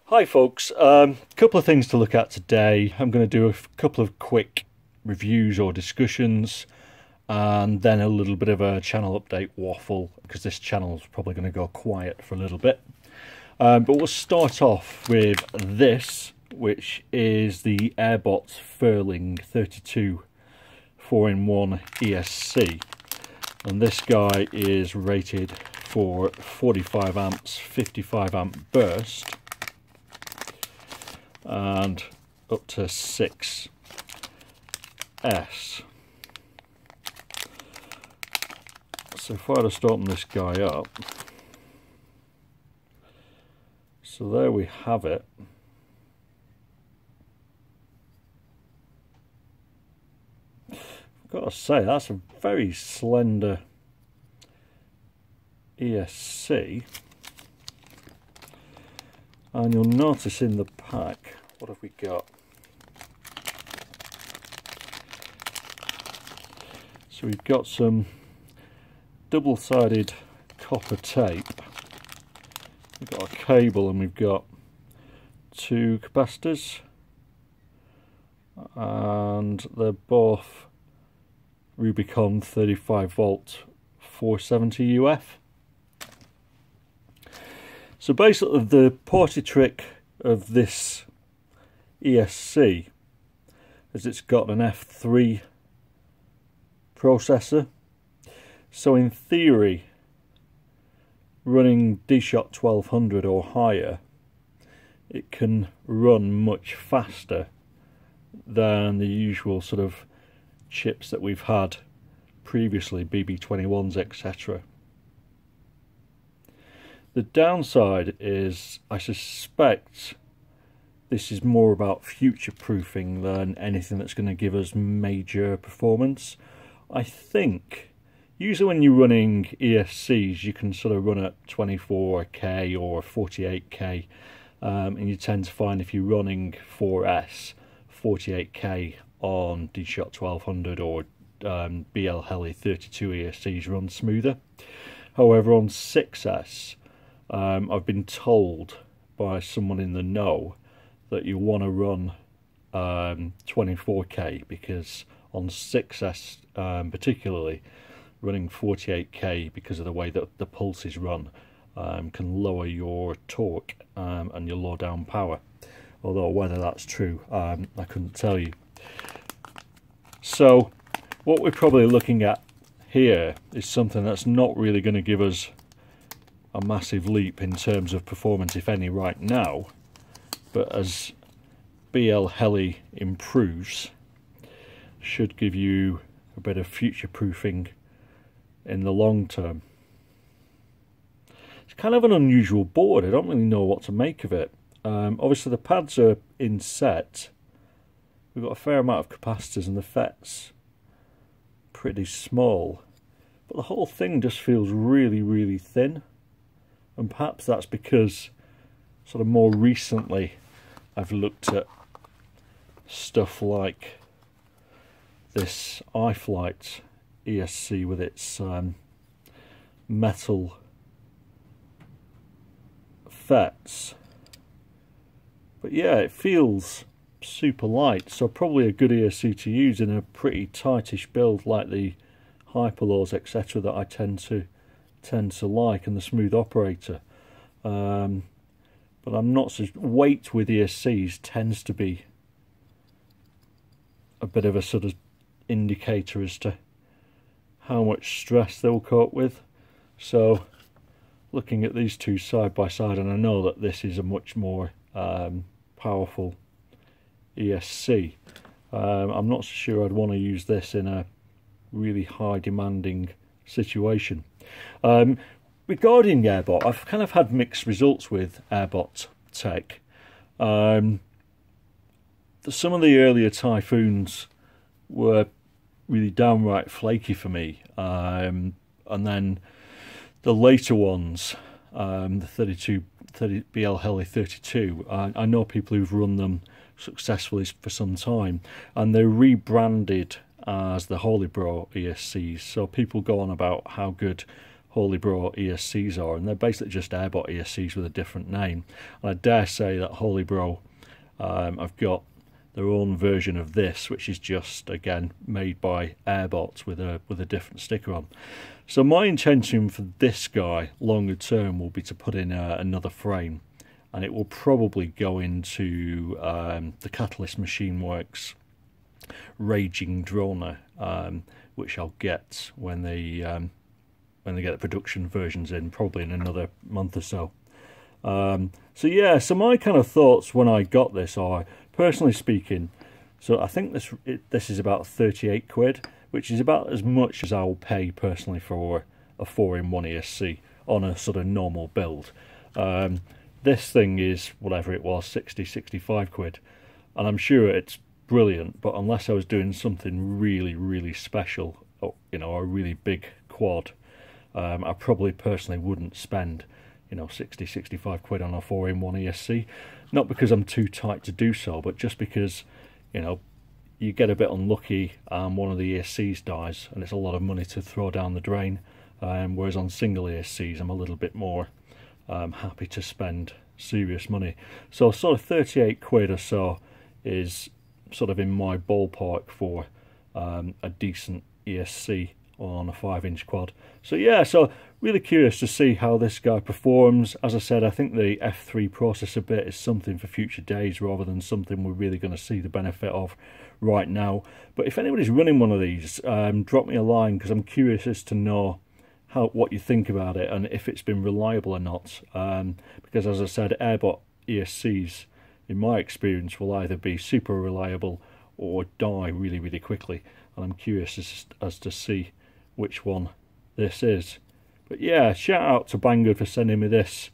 Hi folks, couple of things to look at today. I'm going to do a couple of quick reviews or discussions and then a little bit of a channel update waffle because this channel is probably going to go quiet for a little bit. But we'll start off with this, which is the Airbot Furling 32 4-in-1 ESC, and this guy is rated for 45 amps 55 amp burst and up to 6S. So if I just open this guy up, so there we have it. I've got to say, that's a very slender ESC, and you'll notice in the pack, what have we got? So we've got some double-sided copper tape, we've got a cable, and we've got two capacitors, and they're both Rubicon 35 volt 470 UF. So basically the party trick of this ESC is it's got an F3 processor. So in theory, running D-Shot 1200 or higher, it can run much faster than the usual sort of chips that we've had previously, BB21s, etc. The downside is, I suspect this is more about future-proofing than anything that's going to give us major performance. I think usually when you're running ESCs, you can sort of run at 24K or 48K, and you tend to find if you're running 4S, 48K on D-Shot 1200 or BL Heli 32 ESCs run smoother. However, on 6S, I've been told by someone in the know that you want to run 24K, because on 6S particularly, running 48K because of the way that the pulses run can lower your torque and your low down power. Although whether that's true, I couldn't tell you. So what we're probably looking at here is something that's not really going to give us a massive leap in terms of performance, if any, right now, but as BL Heli improves, should give you a bit of future proofing in the long term. It's kind of an unusual board. I don't really know what to make of it. Obviously the pads are inset, we've got a fair amount of capacitors, and the FET's pretty small, but the whole thing just feels really thin. And perhaps that's because sort of more recently I've looked at stuff like this iFlight ESC with its metal FETs. But yeah, it feels super light, so probably a good ESC to use in a pretty tightish build like the Hyperlows, etc. that I tend to like, and the Smooth Operator. But I'm not so... Weight with ESCs tends to be a bit of a sort of indicator as to how much stress they'll cope with. So looking at these two side by side, and I know that this is a much more powerful ESC, I'm not so sure I'd want to use this in a really high demanding situation. Regarding Airbot, I've kind of had mixed results with Airbot tech. Some of the earlier Typhoons were really downright flaky for me, and then the later ones, the 30 BL Heli 32, I know people who've run them successfully for some time, and they're rebranded as the Holy Bro ESCs, so people go on about how good Holybro ESCs are, and they're basically just Airbot ESCs with a different name. And I dare say that Holybro have got their own version of this, which is just again made by Airbot with a different sticker on. So my intention for this guy longer term will be to put in another frame, and it will probably go into the Catalyst Machine Works Raging Droner, which I'll get when they get the production versions in, probably in another month or so. So yeah, so my kind of thoughts when I got this are, personally speaking, so I think this is about 38 quid, which is about as much as I will pay personally for a 4-in-1 ESC on a sort of normal build. This thing is, whatever it was, 60-65 quid, and I'm sure it's brilliant, but unless I was doing something really, really special, or, you know, a really big quad, I probably personally wouldn't spend, you know, 60-65 quid on a 4-in-1 ESC. Not because I'm too tight to do so, but just because, you know, you get a bit unlucky and one of the ESCs dies, and it's a lot of money to throw down the drain. Whereas on single ESCs, I'm a little bit more happy to spend serious money. So sort of 38 quid or so is sort of in my ballpark for a decent ESC on a 5-inch quad. So yeah, so really curious to see how this guy performs. As I said, I think the F3 processor bit is something for future days rather than something we're really going to see the benefit of right now. But if anybody's running one of these, drop me a line, because I'm curious as to know what you think about it and if it's been reliable or not. Because as I said, Airbot ESCs, in my experience, will either be super reliable or die really, really quickly. And I'm curious as to see which one this is. But yeah, shout out to Banggood for sending me this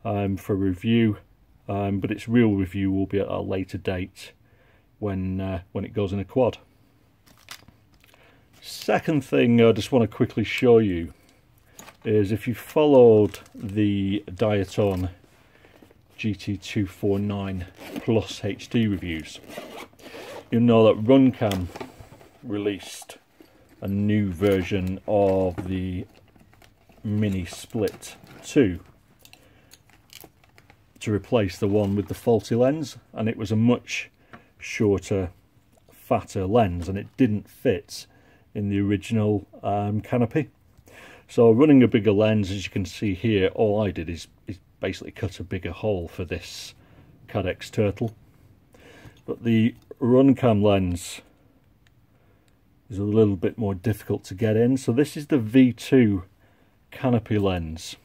for review. But its real review will be at a later date when it goes in a quad. Second thing I just want to quickly show you is, if you followed the Diatone GT239 Plus HD reviews, you'll know that Runcam released a new version of the Mini Split 2 to replace the one with the faulty lens, and it was a much shorter, fatter lens, and it didn't fit in the original Canopy. So running a bigger lens, as you can see here, all I did is basically cut a bigger hole for this Cadex Turtle. But the Runcam lens is a little bit more difficult to get in. So this is the V2 Canopy lens,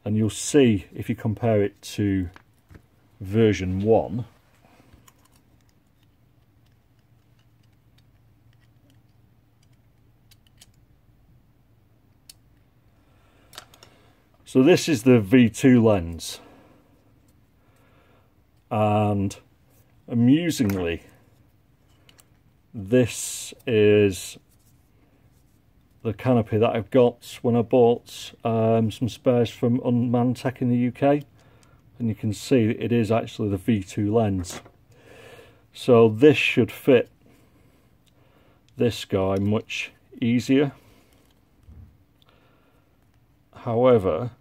and you'll see if you compare it to version 1, so this is the V2 lens, and amusingly, this is the Canopy that I've got when I bought some spares from Unmanned Tech in the UK, and you can see it is actually the V2 lens. So this should fit this guy much easier. However,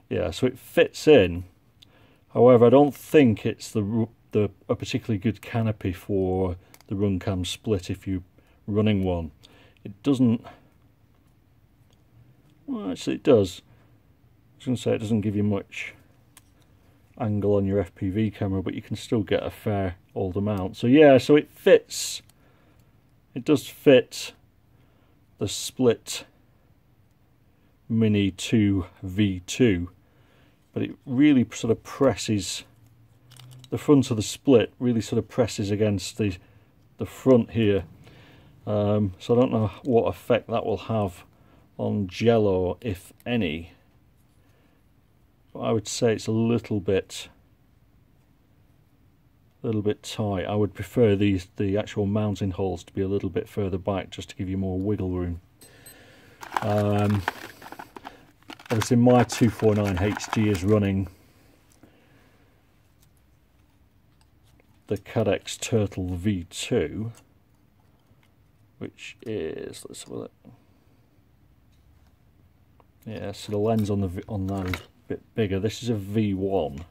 yeah, so it fits in. However, I don't think it's a particularly good Canopy for the Runcam Split if you're running one. It doesn't, well actually it does. I was going to say it doesn't give you much angle on your FPV camera, but you can still get a fair old amount. So yeah, so it fits, it does fit the Split Mini 2 V2, but it really sort of presses, the front of the Split really sort of presses against the front here. So I don't know what effect that will have on Jello, if any. But I would say it's a little bit tight. I would prefer the actual mounting holes to be a little bit further back, just to give you more wiggle room. Obviously my 249 HD is running the Cadex Turtle V2, which is, let's have a look, Yeah, so the lens on that is a bit bigger. This is a V1.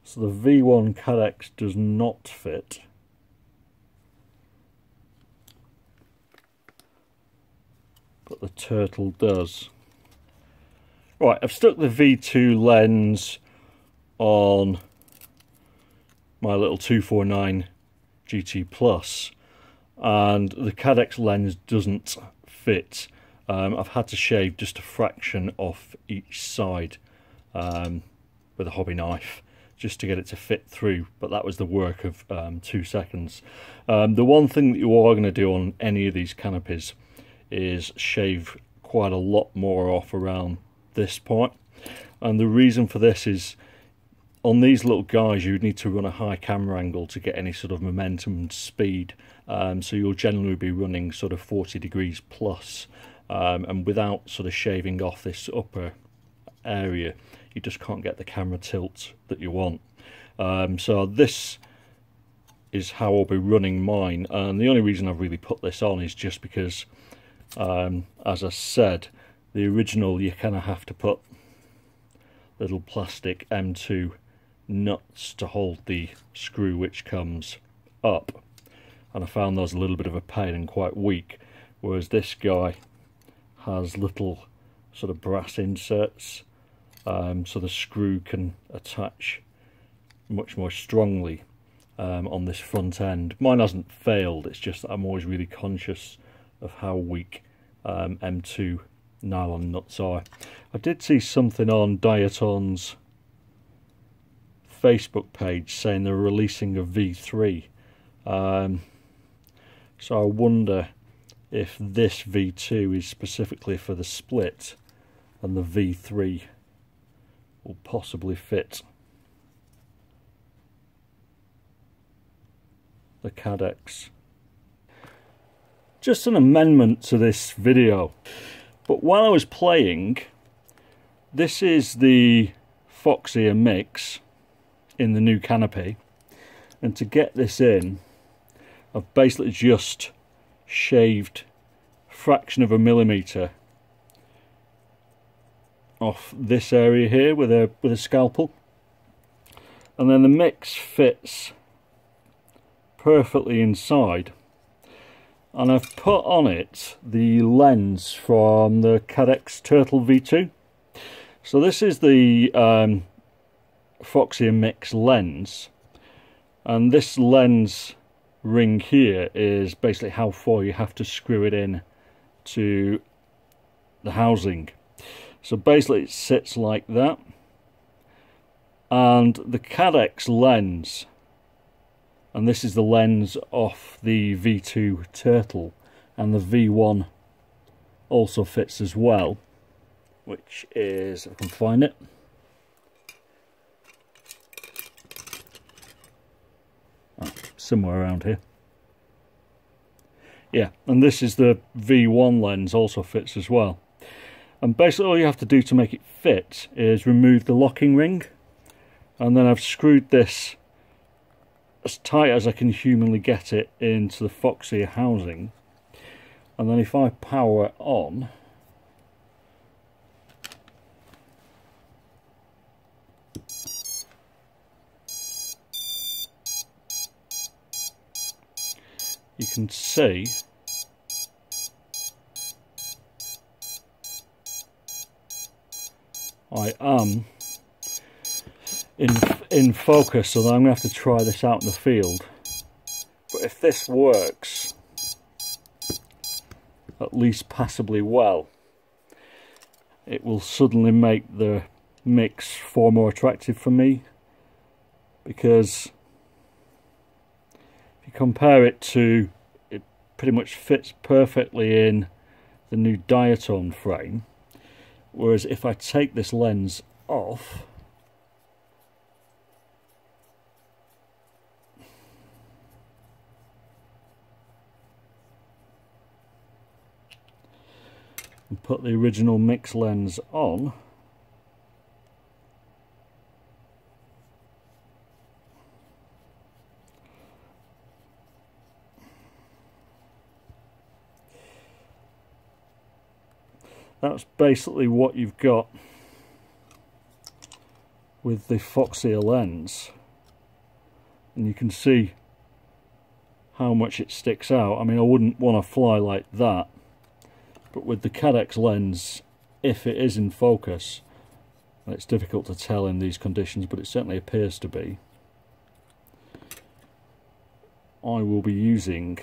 So the V1 Cadex does not fit. But the Turtle does. Right, I've stuck the V2 lens on my little 249 GT Plus, and the Cadex lens doesn't fit. I've had to shave just a fraction off each side with a hobby knife just to get it to fit through, but that was the work of 2 seconds. The one thing that you are going to do on any of these canopies is shave quite a lot more off around this point, and the reason for this is on these little guys you need to run a high camera angle to get any sort of momentum and speed, so you'll generally be running sort of 40 degrees plus, and without sort of shaving off this upper area you just can't get the camera tilt that you want. So this is how I'll be running mine, and the only reason I've really put this on is just because as I said, the original you kind of have to put little plastic M2 nuts to hold the screw which comes up, and I found those a little bit of a pain and quite weak, whereas this guy has little sort of brass inserts, so the screw can attach much more strongly on this front end. Mine hasn't failed, it's just that I'm always really conscious of how weak M2 nylon nuts are. I did see something on Diatone's Facebook page saying they're releasing a V3, so I wonder if this V2 is specifically for the split and the V3 will possibly fit the Cadex. Just an amendment to this video, but while I was playing, this is the Foxy mix in the new Canopy, and to get this in I've basically just shaved a fraction of a millimetre off this area here with a scalpel, and then the mix fits perfectly inside, and I've put on it the lens from the Cadex Turtle V2. So this is the Foxy mix lens, and this lens ring here is basically how far you have to screw it in to the housing. So basically it sits like that, and the Cadex lens, and this is the lens off the V2 Turtle, and the V1 also fits as well, which is, if I can find it, somewhere around here. Yeah, and this is the V1 lens, also fits as well. And basically all you have to do to make it fit is remove the locking ring, and then I've screwed this as tight as I can humanly get it into the Foxy housing, and then if I power it on, you can see I am in focus, so I'm going to have to try this out in the field. But if this works at least passably well, it will suddenly make the mix far more attractive for me, because if you compare it to, it pretty much fits perfectly in the new Diatone frame, whereas if I take this lens off, and put the original mix lens on, that's basically what you've got with the Foxy lens, and you can see how much it sticks out. I mean, I wouldn't want to fly like that, but with the Cadex lens, if it is in focus, and it's difficult to tell in these conditions, but it certainly appears to be, I will be using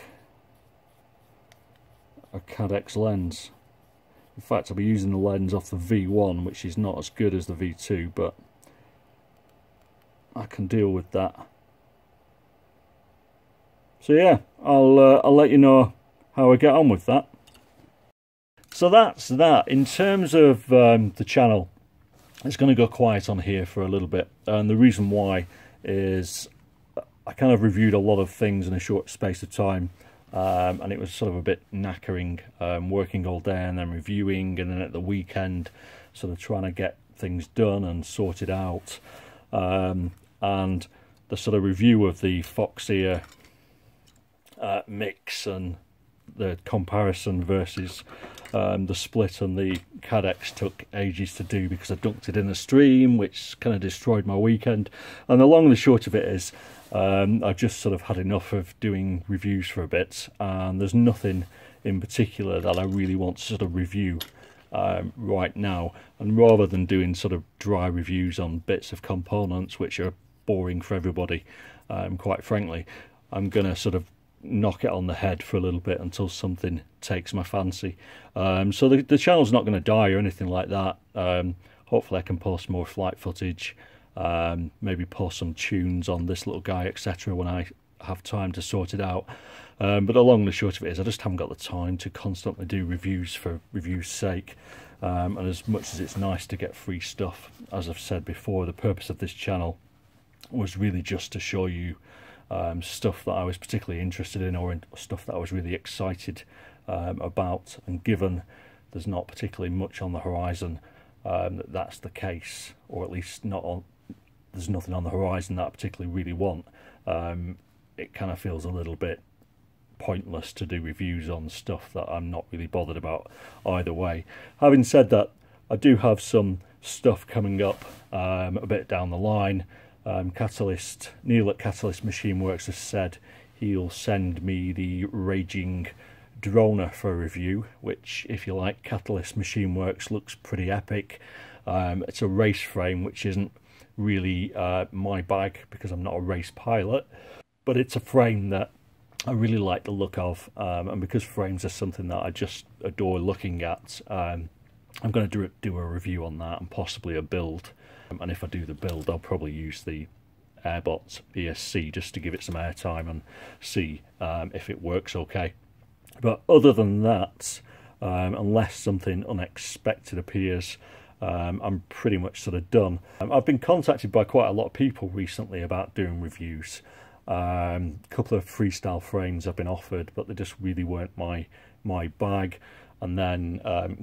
a Cadex lens. In fact, I'll be using the lens off the V1, which is not as good as the V2, but I can deal with that. So yeah, I'll let you know how I get on with that. So that's that. In terms of the channel, it's going to go quiet on here for a little bit, and the reason why is I kind of reviewed a lot of things in a short space of time, and it was sort of a bit knackering, working all day and then reviewing, and then at the weekend sort of trying to get things done and sorted out, and the sort of review of the Foxy mix and the comparison versus the split and the Cadex took ages to do because I dunked it in a stream, which kind of destroyed my weekend. And the long and the short of it is, I just sort of had enough of doing reviews for a bit, and there's nothing in particular that I really want to sort of review right now. And rather than doing sort of dry reviews on bits of components which are boring for everybody, quite frankly, I'm gonna sort of knock it on the head for a little bit until something takes my fancy. So the channel's not going to die or anything like that. Hopefully I can post more flight footage, maybe post some tunes on this little guy, etc., when I have time to sort it out. But the long and the short of it is I just haven't got the time to constantly do reviews for reviews' sake. And as much as it's nice to get free stuff, as I've said before, the purpose of this channel was really just to show you stuff that I was particularly interested in, or stuff that I was really excited about. And given there's not particularly much on the horizon, that's the case, or at least there's nothing on the horizon that I particularly really want. It kind of feels a little bit pointless to do reviews on stuff that I'm not really bothered about either way. Having said that, I do have some stuff coming up a bit down the line. Neil at Catalyst Machine Works has said he'll send me the Raging Droner for review, which, if you like Catalyst Machine Works, looks pretty epic. It's a race frame, which isn't really my bag because I'm not a race pilot, but it's a frame that I really like the look of, and because frames are something that I just adore looking at, I'm going to do a review on that and possibly a build. And if I do the build, I'll probably use the Airbot ESC just to give it some airtime and see if it works okay. But other than that, unless something unexpected appears, I'm pretty much sort of done. I've been contacted by quite a lot of people recently about doing reviews. A couple of freestyle frames I've been offered, but they just really weren't my bag. And then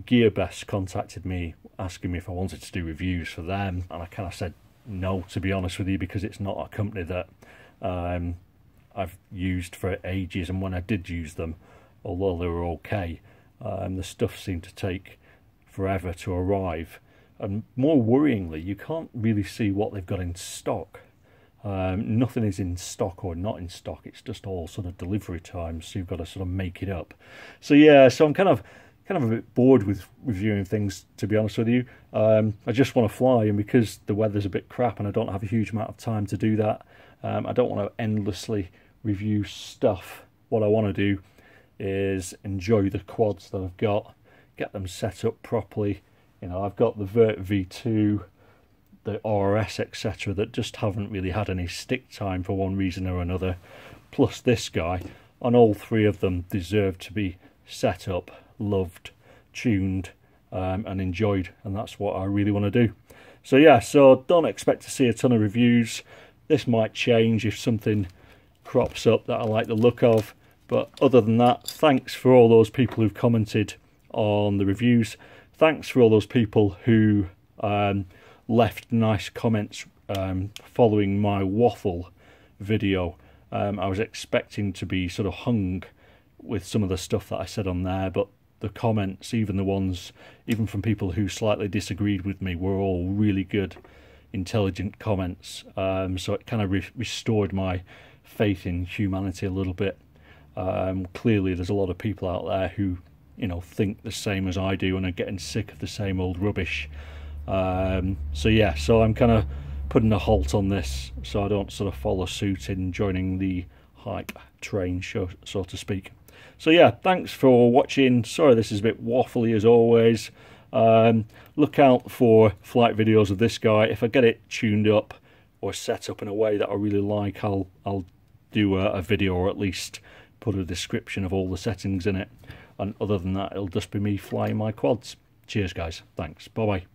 Gearbest contacted me asking me if I wanted to do reviews for them, and I kind of said no, to be honest with you, because it's not a company that I've used for ages, and when I did use them, although they were okay, the stuff seemed to take forever to arrive, and more worryingly, you can't really see what they've got in stock. Nothing is in stock or not in stock, it's just all sort of delivery times, so you've got to sort of make it up. So yeah, so I'm kind of a bit bored with reviewing things, to be honest with you. I just want to fly, and because the weather's a bit crap and I don't have a huge amount of time to do that, I don't want to endlessly review stuff. What I want to do is enjoy the quads that I've got, get them set up properly. You know, I've got the Vert V2, the RS, etc., that just haven't really had any stick time for one reason or another, plus this guy, and all three of them deserve to be set up, loved, tuned, and enjoyed, and that's what I really want to do. So yeah, so don't expect to see a ton of reviews. This might change if something crops up that I like the look of, but other than that, thanks for all those people who've commented on the reviews. Thanks for all those people who left nice comments following my waffle video. I was expecting to be sort of hung with some of the stuff that I said on there, but the comments, even from people who slightly disagreed with me, were all really good, intelligent comments. So it kind of restored my faith in humanity a little bit. Clearly there's a lot of people out there who, you know, think the same as I do and are getting sick of the same old rubbish. So yeah, so I'm kind of putting a halt on this so I don't sort of follow suit in joining the hype train, so to speak. So yeah, thanks for watching. Sorry this is a bit waffly as always. Look out for flight videos of this guy. If I get it tuned up or set up in a way that I really like, I'll do a video, or at least put a description of all the settings in it. And other than that, it'll just be me flying my quads. Cheers guys, thanks, bye bye.